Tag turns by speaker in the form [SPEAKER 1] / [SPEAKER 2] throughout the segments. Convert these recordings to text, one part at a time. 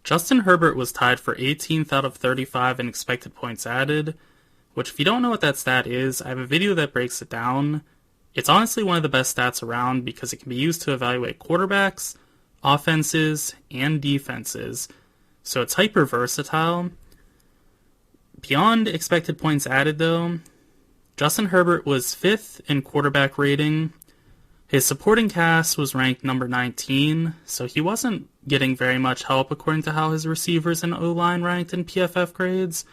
[SPEAKER 1] Justin Herbert was tied for 18th out of 35 in expected points added, which if you don't know what that stat is, I have a video that breaks it down. It's honestly one of the best stats around because it can be used to evaluate quarterbacks, offenses, and defenses, so it's hyper versatile. Beyond expected points added though, Justin Herbert was 5th in quarterback rating. His supporting cast was ranked number 19, so he wasn't getting very much help according to how his receivers and O-line ranked in PFF grades.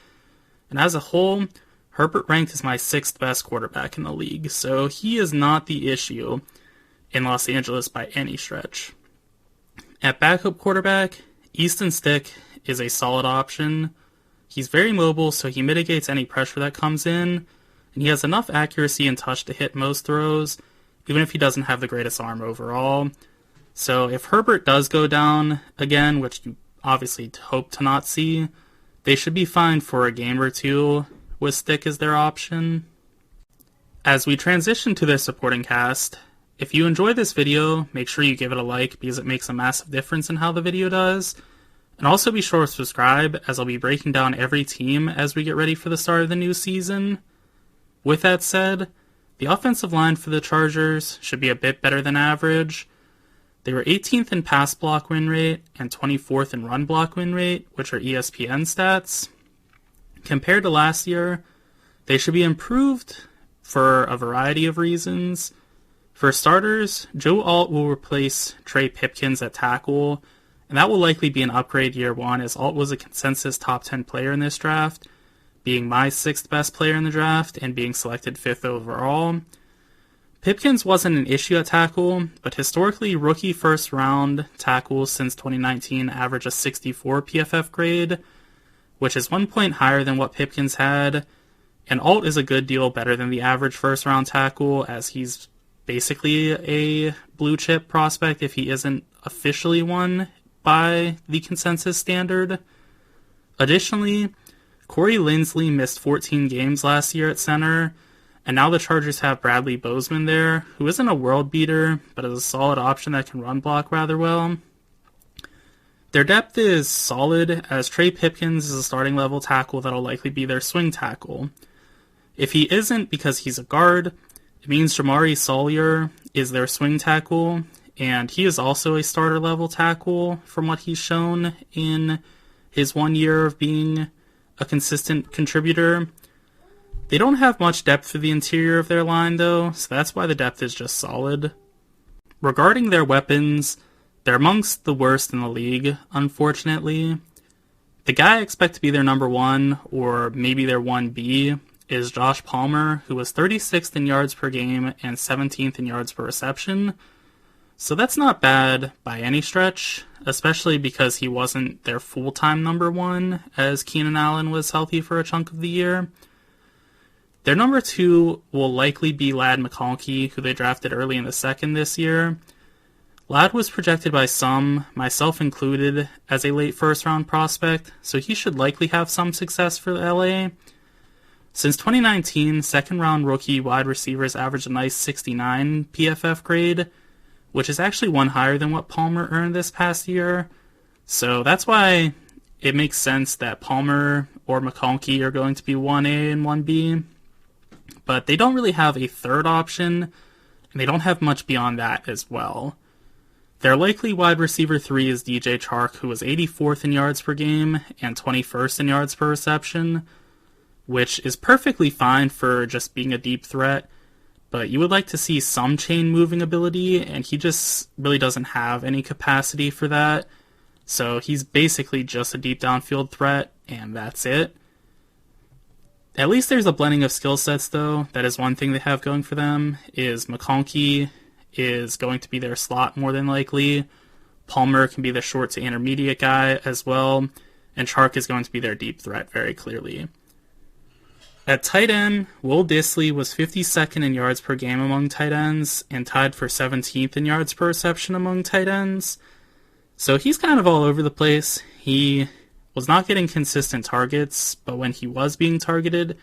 [SPEAKER 1] And as a whole, Herbert ranked as my 6th best quarterback in the league, so he is not the issue in Los Angeles by any stretch. At backup quarterback, Easton Stick is a solid option. He's very mobile, so he mitigates any pressure that comes in, and he has enough accuracy and touch to hit most throws, even if he doesn't have the greatest arm overall. So if Herbert does go down again, which you obviously hope to not see, they should be fine for a game or two with Stick as their option. As we transition to their supporting cast, if you enjoy this video, make sure you give it a like because it makes a massive difference in how the video does. And also be sure to subscribe, as I'll be breaking down every team as we get ready for the start of the new season. With that said, the offensive line for the Chargers should be a bit better than average. They were 18th in pass block win rate and 24th in run block win rate, which are ESPN stats. Compared to last year, they should be improved for a variety of reasons. For starters, Joe Alt will replace Trey Pipkins at tackle, and that will likely be an upgrade year one, as Alt was a consensus top 10 player in this draft, being my 6th best player in the draft and being selected 5th overall. Pipkins wasn't an issue at tackle, but historically rookie first round tackles since 2019 average a 64 PFF grade, which is 1 point higher than what Pipkins had, and Alt is a good deal better than the average first round tackle, as he's basically a blue chip prospect if he isn't officially one by the consensus standard. Additionally, Corey Linsley missed 14 games last year at center, and now the Chargers have Bradley Bozeman there, who isn't a world beater, but is a solid option that can run block rather well. Their depth is solid, as Trey Pipkins is a starting level tackle that'll likely be their swing tackle. If he isn't because he's a guard, it means Jamari Sawyer is their swing tackle, and he is also a starter level tackle from what he's shown in his 1 year of being a consistent contributor. They don't have much depth for the interior of their line though, so that's why the depth is just solid. Regarding their weapons, they're amongst the worst in the league, unfortunately. The guy I expect to be their number 1, or maybe their 1B, is Josh Palmer, who was 36th in yards per game and 17th in yards per reception. So that's not bad by any stretch, especially because he wasn't their full-time number 1, as Keenan Allen was healthy for a chunk of the year. Their number 2 will likely be Ladd McConkey, who they drafted early in the second this year. Ladd was projected by some, myself included, as a late first-round prospect, so he should likely have some success for LA. Since 2019, second-round rookie wide receivers averaged a nice 69 PFF grade, which is actually one higher than what Palmer earned this past year. So that's why it makes sense that Palmer or McConkey are going to be 1A and 1B. But they don't really have a third option, and they don't have much beyond that as well. Their likely wide receiver 3 is DJ Chark, who was 84th in yards per game and 21st in yards per reception, which is perfectly fine for just being a deep threat, but you would like to see some chain moving ability, and he just really doesn't have any capacity for that. So he's basically just a deep downfield threat, and that's it. At least there's a blending of skill sets, though. That is one thing they have going for them, is McConkey is going to be their slot more than likely. Palmer can be the short to intermediate guy as well, and Chark is going to be their deep threat very clearly. At tight end, Will Dissly was 52nd in yards per game among tight ends and tied for 17th in yards per reception among tight ends. So he's kind of all over the place. He was not getting consistent targets, but when he was being targeted,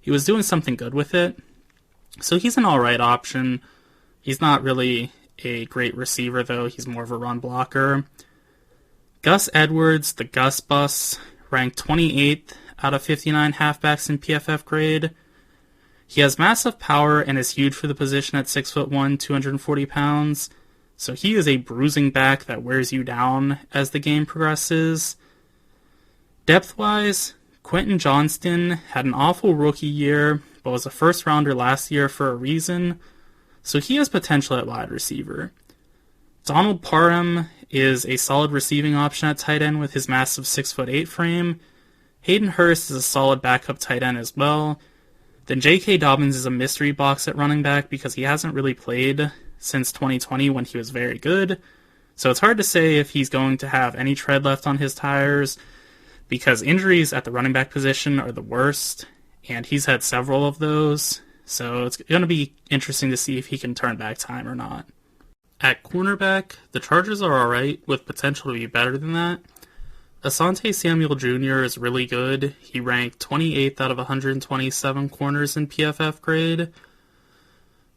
[SPEAKER 1] he was doing something good with it. So he's an alright option. He's not really a great receiver, though. He's more of a run blocker. Gus Edwards, the Gus Bus, ranked 28th out of 59 halfbacks in PFF grade. He has massive power and is huge for the position at 6'1", 240 pounds, so he is a bruising back that wears you down as the game progresses. Depth-wise, Quentin Johnston had an awful rookie year, but was a first-rounder last year for a reason, so he has potential at wide receiver. Donald Parham is a solid receiving option at tight end with his massive 6'8" frame. Hayden Hurst is a solid backup tight end as well. Then J.K. Dobbins is a mystery box at running back because he hasn't really played since 2020 when he was very good. So it's hard to say if he's going to have any tread left on his tires because injuries at the running back position are the worst, and he's had several of those. So it's going to be interesting to see if he can turn back time or not. At cornerback, the Chargers are alright, with potential to be better than that. Asante Samuel Jr. is really good. He ranked 28th out of 127 corners in PFF grade.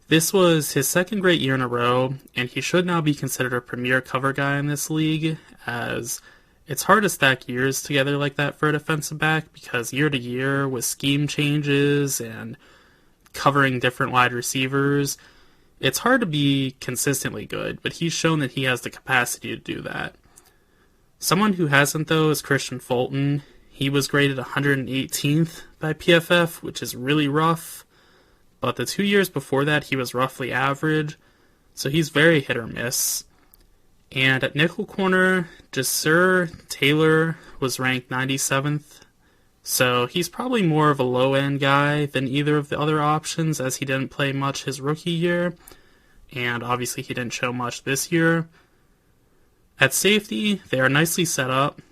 [SPEAKER 1] This was his second great year in a row, and he should now be considered a premier cover guy in this league, as it's hard to stack years together like that for a defensive back, because year to year, with scheme changes and covering different wide receivers, it's hard to be consistently good, but he's shown that he has the capacity to do that. Someone who hasn't, though, is Christian Fulton. He was graded 118th by PFF, which is really rough, but the 2 years before that, he was roughly average, so he's very hit or miss. And at nickel corner, Jasir Taylor was ranked 97th, so he's probably more of a low-end guy than either of the other options, as he didn't play much his rookie year, and obviously he didn't show much this year. At safety, they are nicely set up.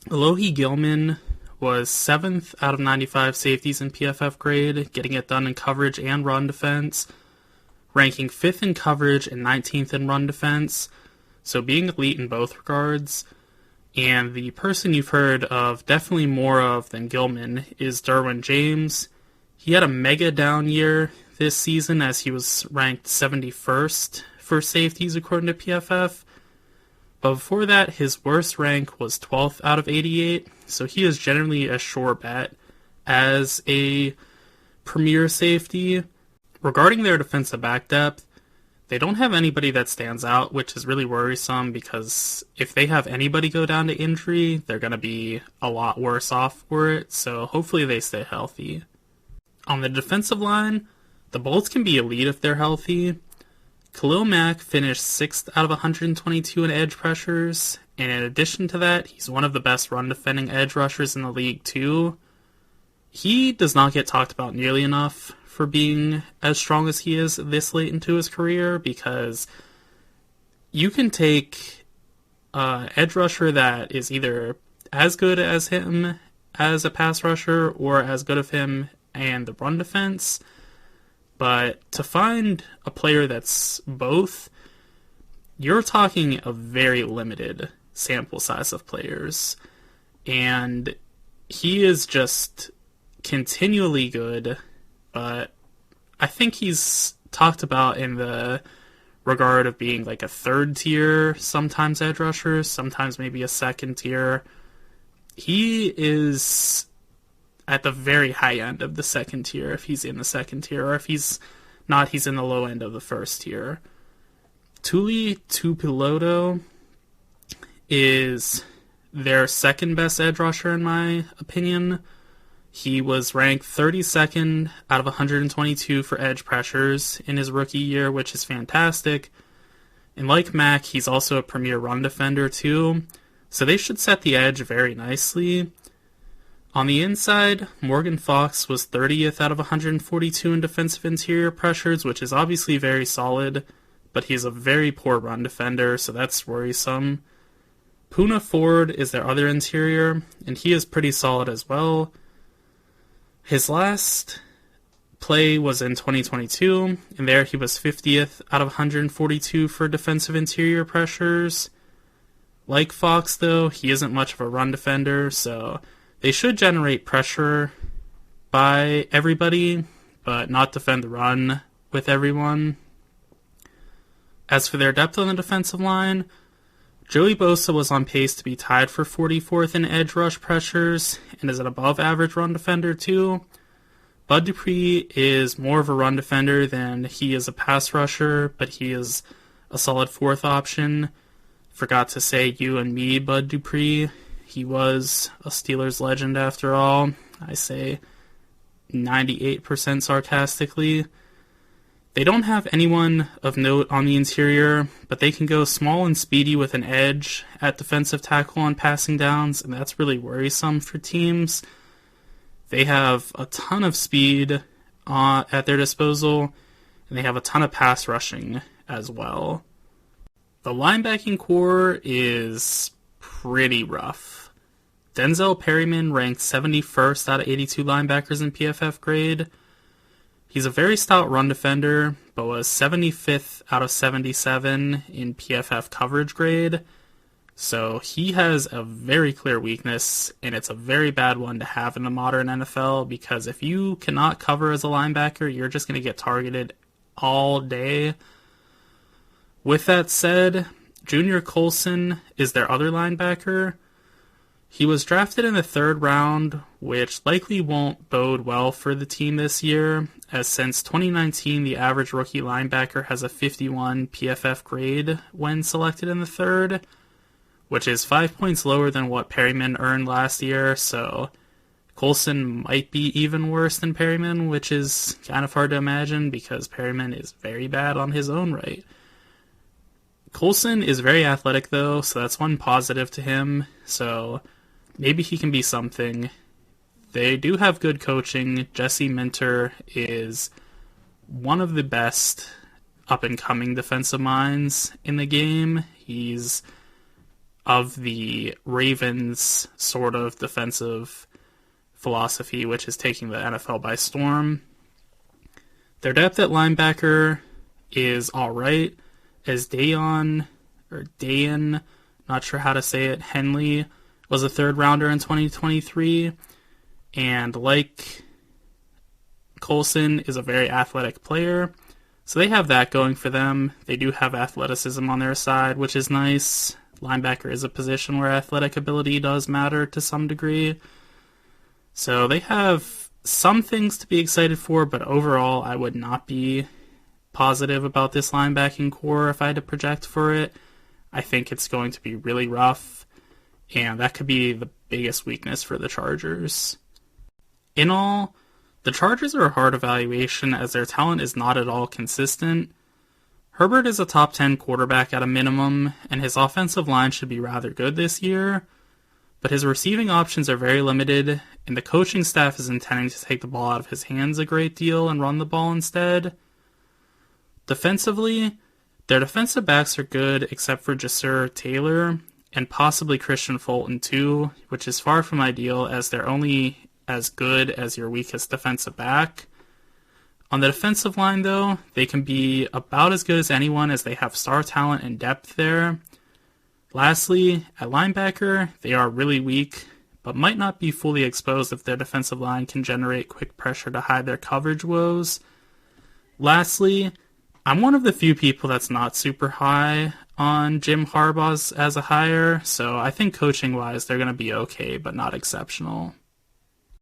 [SPEAKER 1] Alohi Gilman was 7th out of 95 safeties in PFF grade, getting it done in coverage and run defense, ranking 5th in coverage and 19th in run defense, so being elite in both regards. And the person you've heard of definitely more of than Gilman is Derwin James. He had a mega down year this season as he was ranked 71st for safeties according to PFF. But before that, his worst rank was 12th out of 88, so he is generally a sure bet as a premier safety. Regarding their defensive back depth, they don't have anybody that stands out, which is really worrisome because if they have anybody go down to injury, they're going to be a lot worse off for it, so hopefully they stay healthy. On the defensive line, the Bolts can be elite if they're healthy. Khalil Mack finished 6th out of 122 in edge pressures, and in addition to that, he's one of the best run-defending edge rushers in the league too. He does not get talked about nearly enough for being as strong as he is this late into his career, because you can take an edge rusher that is either as good as him as a pass rusher or as good as him and the run defense, but to find a player that's both, you're talking a very limited sample size of players, and he is just continually good. But I think he's talked about in the regard of being like a third tier, sometimes edge rusher, sometimes maybe a second tier. He is at the very high end of the second tier if he's in the second tier, or if he's not, he's in the low end of the first tier. Tuli Tuipulotu is their second best edge rusher in my opinion. He was ranked 32nd out of 122 for edge pressures in his rookie year, which is fantastic. And like Mac, he's also a premier run defender too, so they should set the edge very nicely. On the inside, Morgan Fox was 30th out of 142 in defensive interior pressures, which is obviously very solid, but he's a very poor run defender, so that's worrisome. Poona Ford is their other interior, and he is pretty solid as well. His last play was in 2022, and there he was 50th out of 142 for defensive interior pressures. Like Fox, though, he isn't much of a run defender, so they should generate pressure by everybody, but not defend the run with everyone. As for their depth on the defensive line, Joey Bosa was on pace to be tied for 44th in edge rush pressures and is an above average run defender too. Bud Dupree is more of a run defender than he is a pass rusher, but he is a solid fourth option. Forgot to say you and me, Bud Dupree. He was a Steelers legend after all. I say 98% sarcastically. They don't have anyone of note on the interior, but they can go small and speedy with an edge at defensive tackle on passing downs, and that's really worrisome for teams. They have a ton of speed at their disposal, and they have a ton of pass rushing as well. The linebacking core is pretty rough. Denzel Perryman ranked 71st out of 82 linebackers in PFF grade. He's a very stout run defender, but was 75th out of 77 in PFF coverage grade. So he has a very clear weakness, and it's a very bad one to have in the modern NFL, because if you cannot cover as a linebacker, you're just going to get targeted all day. With that said, Junior Colson is their other linebacker. He was drafted in the 3rd round, which likely won't bode well for the team this year, as since 2019 the average rookie linebacker has a 51 PFF grade when selected in the 3rd, which is 5 points lower than what Perryman earned last year, so Colson might be even worse than Perryman, which is kind of hard to imagine because Perryman is very bad on his own right. Colson is very athletic though, so that's one positive to him, so maybe he can be something. They do have good coaching. Jesse Minter is one of the best up-and-coming defensive minds in the game. He's of the Ravens sort of defensive philosophy, which is taking the NFL by storm. Their depth at linebacker is alright, as Dayan, not sure how to say it, Henley was a 3rd rounder in 2023, and like Colson is a very athletic player, so they have that going for them. They do have athleticism on their side, which is nice. Linebacker is a position where athletic ability does matter to some degree. So they have some things to be excited for, but overall I would not be positive about this linebacking core if I had to project for it. I think it's going to be really rough, and that could be the biggest weakness for the Chargers. In all, the Chargers are a hard evaluation as their talent is not at all consistent. Herbert is a top 10 quarterback at a minimum, and his offensive line should be rather good this year, but his receiving options are very limited, and the coaching staff is intending to take the ball out of his hands a great deal and run the ball instead. Defensively, their defensive backs are good except for Jasir Taylor, and possibly Christian Fulton too, which is far from ideal as they're only as good as your weakest defensive back. On the defensive line, though, they can be about as good as anyone as they have star talent and depth there. Lastly, at linebacker, they are really weak, but might not be fully exposed if their defensive line can generate quick pressure to hide their coverage woes. Lastly, I'm one of the few people that's not super high on Jim Harbaugh's as a hire, so I think coaching-wise they're going to be okay, but not exceptional.